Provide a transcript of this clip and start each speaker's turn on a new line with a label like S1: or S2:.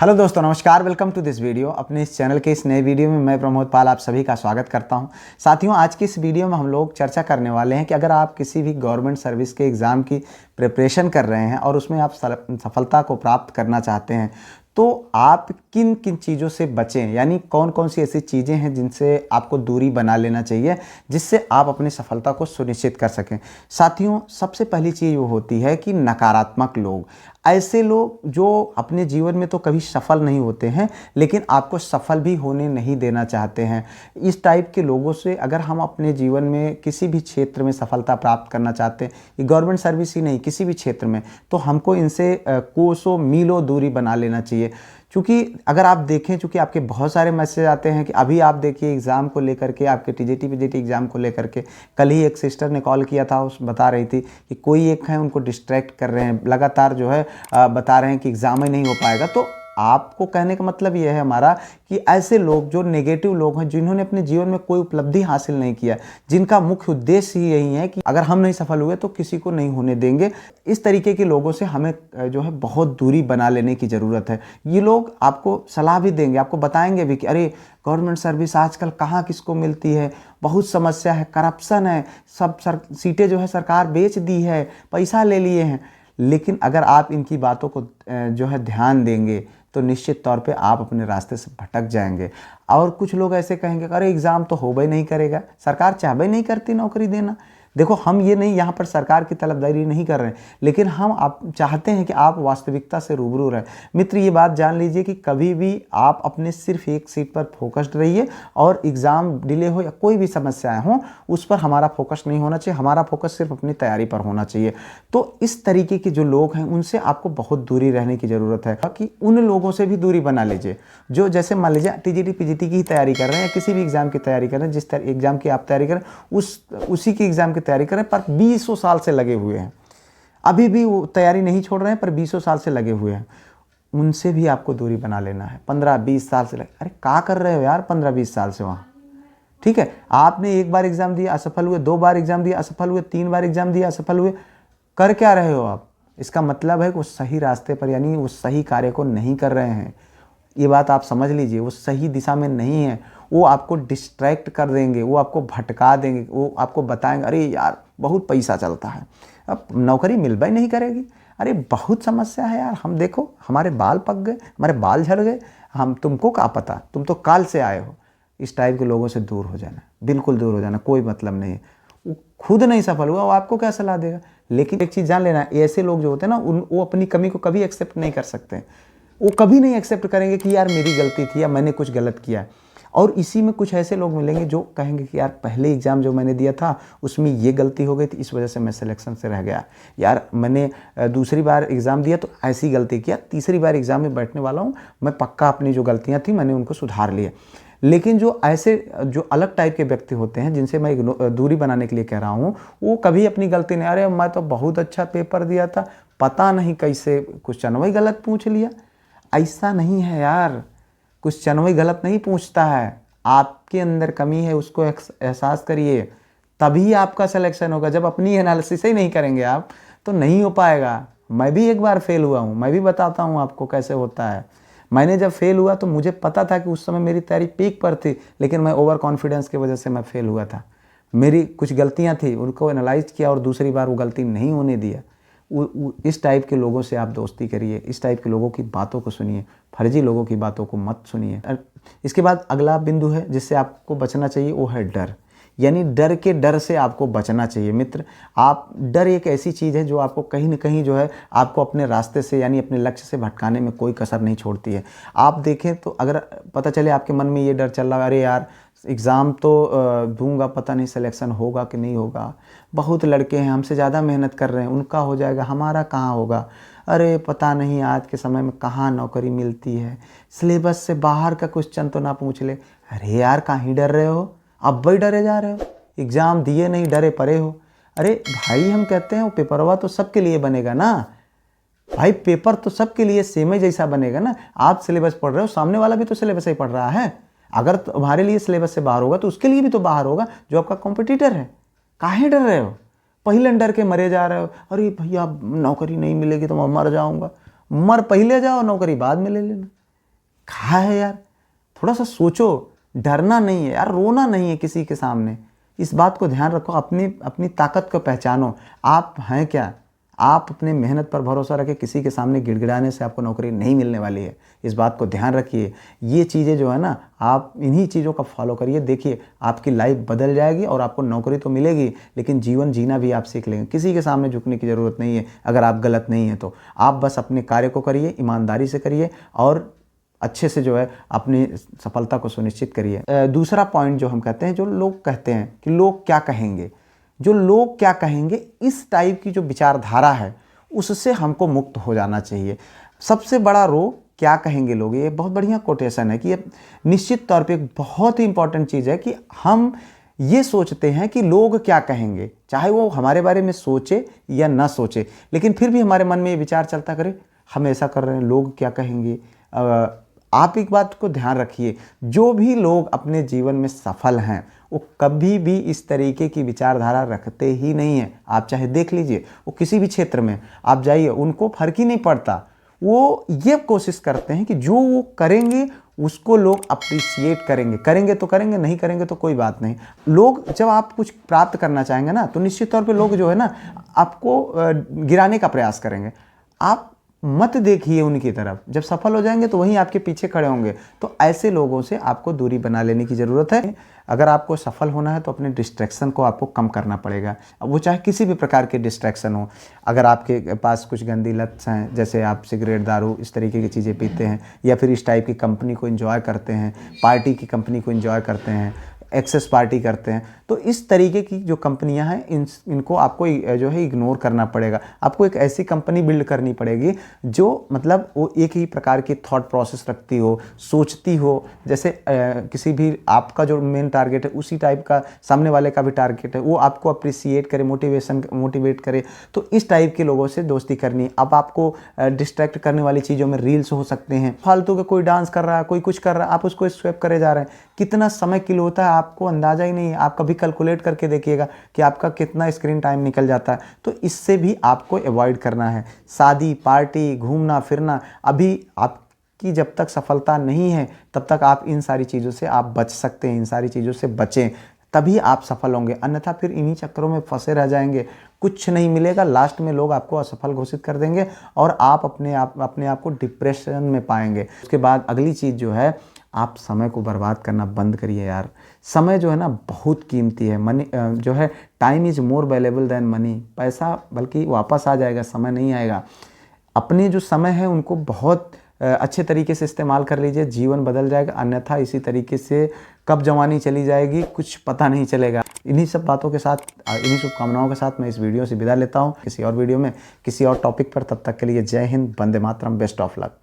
S1: Hello दोस्तों, नमस्कार। Welcome to this video. अपने इस चैनल के इस नए वीडियो में मैं प्रमोद पाल आप सभी का स्वागत करता हूं। साथियों, आज की इस वीडियो में हम लोग चर्चा करने वाले हैं कि अगर आप किसी भी गवर्नमेंट सर्विस के एग्ज़ाम की प्रिपरेशन कर रहे हैं और उसमें आप सफलता को प्राप्त करना चाहते हैं तो आप किन किन चीज़ों से बचें, यानी कौन कौन सी ऐसी चीज़ें हैं जिनसे आपको दूरी बना लेना चाहिए जिससे आप अपनी सफलता को सुनिश्चित कर सकें। साथियों, सबसे पहली चीज़ वो होती है कि नकारात्मक लोग, ऐसे लोग जो अपने जीवन में तो कभी सफल नहीं होते हैं लेकिन आपको सफल भी होने नहीं देना चाहते हैं। इस टाइप के लोगों से अगर हम अपने जीवन में किसी भी क्षेत्र में सफलता प्राप्त करना चाहते हैं, ये गवर्नमेंट सर्विस ही नहीं, किसी भी क्षेत्र में, तो हमको इनसे कोसों मीलों दूरी बना लेना चाहिए। क्योंकि अगर आप देखें, चूँकि आपके बहुत सारे मैसेज आते हैं कि अभी आप देखिए एग्ज़ाम को लेकर के, आपके टीजीटी पीजीटी एग्ज़ाम को लेकर के, कल ही एक सिस्टर ने कॉल किया था, उस बता रही थी कि कोई एक है उनको डिस्ट्रैक्ट कर रहे हैं, लगातार जो है बता रहे हैं कि एग्ज़ाम ही नहीं हो पाएगा। तो आपको कहने का मतलब ये है हमारा कि ऐसे लोग जो नेगेटिव लोग हैं, जिन्होंने अपने जीवन में कोई उपलब्धि हासिल नहीं किया, जिनका मुख्य उद्देश्य ही यही है कि अगर हम नहीं सफल हुए तो किसी को नहीं होने देंगे, इस तरीके के लोगों से हमें जो है बहुत दूरी बना लेने की ज़रूरत है। ये लोग आपको सलाह भी देंगे, आपको बताएंगे भी कि अरे गवर्नमेंट सर्विस आजकल कहाँ किसको मिलती है, बहुत समस्या है, करप्शन है, सब सीटें जो है सरकार बेच दी है, पैसा ले लिए हैं। लेकिन अगर आप इनकी बातों को जो है ध्यान देंगे तो निश्चित तौर पे आप अपने रास्ते से भटक जाएंगे। और कुछ लोग ऐसे कहेंगे अरे एग्ज़ाम तो होबे नहीं करेगा, सरकार चाहबे नहीं करती नौकरी देना। देखो, हम ये नहीं, यहाँ पर सरकार की तलबदारी नहीं कर रहे हैं, लेकिन हम आप चाहते हैं कि आप वास्तविकता से रूबरू रहें। मित्र, ये बात जान लीजिए कि कभी भी आप अपने सिर्फ एक सीट पर फोकस्ड रहिए और एग्ज़ाम डिले हो या कोई भी समस्याएं हों, उस पर हमारा फोकस नहीं होना चाहिए। हमारा फोकस सिर्फ अपनी तैयारी पर होना चाहिए। तो इस तरीके के जो लोग हैं उनसे आपको बहुत दूरी रहने की ज़रूरत है। कि उन लोगों से भी दूरी बना लीजिए जो, जैसे मान लीजिए टीजीटी पीजीटी की तैयारी कर रहे हैं या किसी भी एग्ज़ाम की तैयारी कर रहे हैं, जिस एग्ज़ाम की आप तैयारी करें उसी की एग्ज़ाम की तैयारी करें, पर 20 साल से लगे हुए हैं, अभी भी वो तैयारी नहीं छोड़ रहे हैं, पर 20 साल से लगे हुए हैं। उनसे भी आपको दूरी बना लेना है। 15-20 साल से लगे, अरे क्या कर रहे हो यार 15-20 साल से वहाँ? ठीक है, आपने एक बार एग्ज़ाम दिया असफल हुए, 2 बार एग्ज़ाम दिया असफल हुए, 3 बार एग्ज़ाम दिया असफल हुए, कर क्या रहे हो आप? इसका मतलब है कि वो सही रास्ते पर, यानी वो सही कार्य को नहीं कर रहे हैं। ये बात आप समझ लीजिए, वो सही दिशा में नहीं है। वो आपको डिस्ट्रैक्ट कर देंगे, वो आपको भटका देंगे, वो आपको बताएंगे अरे यार बहुत पैसा चलता है, अब नौकरी मिल भी नहीं करेगी, अरे बहुत समस्या है यार, हम देखो हमारे बाल पक गए, हमारे बाल झड़ गए, हम तुमको क्या पता, तुम तो काल से आए हो। इस टाइप के लोगों से दूर हो जाना, बिल्कुल दूर हो जाना, कोई मतलब नहीं है। वो खुद नहीं सफल हुआ, वो आपको क्या सलाह देगा? लेकिन एक चीज़ जान लेना, ऐसे लोग जो होते हैं ना, वो अपनी कमी को कभी एक्सेप्ट नहीं कर सकते। वो कभी नहीं एक्सेप्ट करेंगे कि यार मेरी गलती थी या मैंने कुछ गलत किया। और इसी में कुछ ऐसे लोग मिलेंगे जो कहेंगे कि यार पहले एग्ज़ाम जो मैंने दिया था उसमें ये गलती हो गई थी, इस वजह से मैं सिलेक्शन से रह गया। यार मैंने दूसरी बार एग्ज़ाम दिया तो ऐसी गलती किया, तीसरी बार एग्ज़ाम में बैठने वाला हूँ, मैं पक्का अपनी जो गलतियाँ थी मैंने उनको सुधार लिया। लेकिन जो ऐसे जो अलग टाइप के व्यक्ति होते हैं, जिनसे मैं दूरी बनाने के लिए कह रहा हूँ, वो कभी अपनी गलती नहीं, अरे मैं तो बहुत अच्छा पेपर दिया था, पता नहीं कैसे क्वेश्चन वही गलत पूछ लिया। ऐसा नहीं है यार, क्वेश्चन वही गलत नहीं पूछता है, आपके अंदर कमी है, उसको एहसास करिए, तभी आपका सिलेक्शन होगा। जब अपनी एनालिसिस ही नहीं करेंगे आप तो नहीं हो पाएगा। मैं भी एक बार फेल हुआ हूँ, मैं भी बताता हूँ आपको कैसे होता है। मैंने जब फेल हुआ तो मुझे पता था कि उस समय मेरी तैयारी पीक पर थी, लेकिन मैं ओवर कॉन्फिडेंस की वजह से मैं फेल हुआ था। मेरी कुछ गलतियाँ थी, उनको एनालाइज किया और दूसरी बार वो गलती नहीं होने दिया। इस टाइप के लोगों से आप दोस्ती करिए, इस टाइप के लोगों की बातों को सुनिए, फर्जी लोगों की बातों को मत सुनिए। इसके बाद अगला बिंदु है जिससे आपको बचना चाहिए, वो है डर। यानी डर के डर से आपको बचना चाहिए मित्र। आप, डर एक ऐसी चीज़ है जो आपको कहीं ना कहीं जो है आपको अपने रास्ते से, यानी अपने लक्ष्य से भटकाने में कोई कसर नहीं छोड़ती है। आप देखें तो अगर पता चले आपके मन में ये डर चल रहा है, अरे यार एग्ज़ाम तो दूंगा, पता नहीं सिलेक्शन होगा कि नहीं होगा, बहुत लड़के हैं हमसे ज़्यादा मेहनत कर रहे हैं, उनका हो जाएगा, हमारा कहाँ होगा, अरे पता नहीं आज के समय में कहाँ नौकरी मिलती है, सिलेबस से बाहर का क्वेश्चन तो ना पूछ ले। अरे यार कहीं डर रहे हो, अब भी डरे जा रहे हो, एग्ज़ाम दिए नहीं डरे पड़े हो। अरे भाई, हम कहते हैं वो पेपरवा तो सबके लिए बनेगा ना भाई, पेपर तो सबके लिए सेम ही जैसा बनेगा ना। आप सिलेबस पढ़ रहे हो, सामने वाला भी तो सिलेबस ही पढ़ रहा है। अगर तुम्हारे लिए सिलेबस से बाहर होगा तो उसके लिए भी तो बाहर होगा जो आपका कॉम्पिटिटर है। काहे डर रहे हो? पहले डर के मरे जा रहे हो, अरे भैया नौकरी नहीं मिलेगी तो मैं मर जाऊंगा। मर पहले जाओ, नौकरी बाद में ले लेना। कहा है यार, थोड़ा सा सोचो, डरना नहीं है यार, रोना नहीं है किसी के सामने। इस बात को ध्यान रखो, अपनी अपनी ताकत को पहचानो। आप हैं क्या, आप अपने मेहनत पर भरोसा रखें, किसी के सामने गिड़गिड़ाने से आपको नौकरी नहीं मिलने वाली है। इस बात को ध्यान रखिए। ये चीज़ें जो है ना, आप इन्हीं चीज़ों का फॉलो करिए, देखिए आपकी लाइफ बदल जाएगी और आपको नौकरी तो मिलेगी, लेकिन जीवन जीना भी आप सीख लेंगे। किसी के सामने झुकने की ज़रूरत नहीं है अगर आप गलत नहीं हैं तो। आप बस अपने कार्य को करिए, ईमानदारी से करिए और अच्छे से जो है अपनी सफलता को सुनिश्चित करिए। दूसरा पॉइंट जो हम कहते हैं, जो लोग कहते हैं कि लोग क्या कहेंगे, जो लोग क्या कहेंगे, इस टाइप की जो विचारधारा है उससे हमको मुक्त हो जाना चाहिए। सबसे बड़ा रोग क्या कहेंगे लोग, ये बहुत बढ़िया कोटेशन है कि ये निश्चित तौर पे एक बहुत ही इंपॉर्टेंट चीज़ है कि हम ये सोचते हैं कि लोग क्या कहेंगे, चाहे वो हमारे बारे में सोचे या ना सोचे, लेकिन फिर भी हमारे मन में ये विचार चलता करे हम ऐसा कर रहे हैं, लोग क्या कहेंगे। आप एक बात को ध्यान रखिए, जो भी लोग अपने जीवन में सफल हैं वो कभी भी इस तरीके की विचारधारा रखते ही नहीं है। आप चाहे देख लीजिए, वो किसी भी क्षेत्र में आप जाइए, उनको फर्क ही नहीं पड़ता। वो ये कोशिश करते हैं कि जो वो करेंगे उसको लोग अप्रिशिएट करेंगे, करेंगे तो करेंगे, नहीं करेंगे तो कोई बात नहीं। लोग जब आप कुछ प्राप्त करना चाहेंगे ना, तो निश्चित तौर पे लोग जो है ना आपको गिराने का प्रयास करेंगे। आप मत देखिए उनकी तरफ, जब सफल हो जाएंगे तो वहीं आपके पीछे खड़े होंगे। तो ऐसे लोगों से आपको दूरी बना लेने की ज़रूरत है। अगर आपको सफल होना है तो अपने डिस्ट्रैक्शन को आपको कम करना पड़ेगा, अब वो चाहे किसी भी प्रकार के डिस्ट्रैक्शन हो। अगर आपके पास कुछ गंदी लत हैं, जैसे आप सिगरेट, दारू, इस तरीके की चीज़ें पीते हैं, या फिर इस टाइप की कंपनी को एंजॉय करते हैं, पार्टी की कंपनी को एंजॉय करते हैं, एक्सेस पार्टी करते हैं, तो इस तरीके की जो कंपनियां हैं इनको आपको जो है इग्नोर करना पड़ेगा। आपको एक ऐसी कंपनी बिल्ड करनी पड़ेगी जो मतलब वो एक ही प्रकार की थॉट प्रोसेस रखती हो, सोचती हो, जैसे किसी भी आपका जो मेन टारगेट है उसी टाइप का सामने वाले का भी टारगेट है, वो आपको अप्रिसिएट करे, मोटिवेट करे। तो इस टाइप के लोगों से दोस्ती करनी। अब आपको डिस्ट्रैक्ट करने वाली चीज़ों में रील्स हो सकते हैं, फालतू का कोई डांस कर रहा है, कोई कुछ कर रहा है, आप उसको स्वैप करे जा रहे हैं। कितना समय किल होता है आपको अंदाज़ा ही नहीं है। आप कभी कैलकुलेट करके देखिएगा कि आपका कितना स्क्रीन टाइम निकल जाता है। तो इससे भी आपको अवॉइड करना है। शादी, पार्टी, घूमना फिरना, अभी आपकी जब तक सफलता नहीं है तब तक आप इन सारी चीज़ों से आप बच सकते हैं। इन सारी चीज़ों से बचें, तभी आप सफल होंगे, अन्यथा फिर इन्हीं चक्करों में फंसे रह जाएंगे, कुछ नहीं मिलेगा। लास्ट में लोग आपको असफल घोषित कर देंगे और आप अपने आप को डिप्रेशन में पाएंगे। उसके बाद अगली चीज़ जो है, आप समय को बर्बाद करना बंद करिए यार। समय जो है ना बहुत कीमती है। मनी जो है, time is more valuable than money. पैसा बल्कि वापस आ जाएगा, समय नहीं आएगा। अपने जो समय है उनको बहुत अच्छे तरीके से इस्तेमाल कर लीजिए, जीवन बदल जाएगा। अन्यथा इसी तरीके से कब जवानी चली जाएगी कुछ पता नहीं चलेगा। इन्हीं सब बातों के साथ, इन्हीं शुभकामनाओं के साथ मैं इस वीडियो से विदा लेता हूँ। किसी और वीडियो में किसी और टॉपिक पर, तब तक के लिए जय Hind, Vande Mataram, best of luck.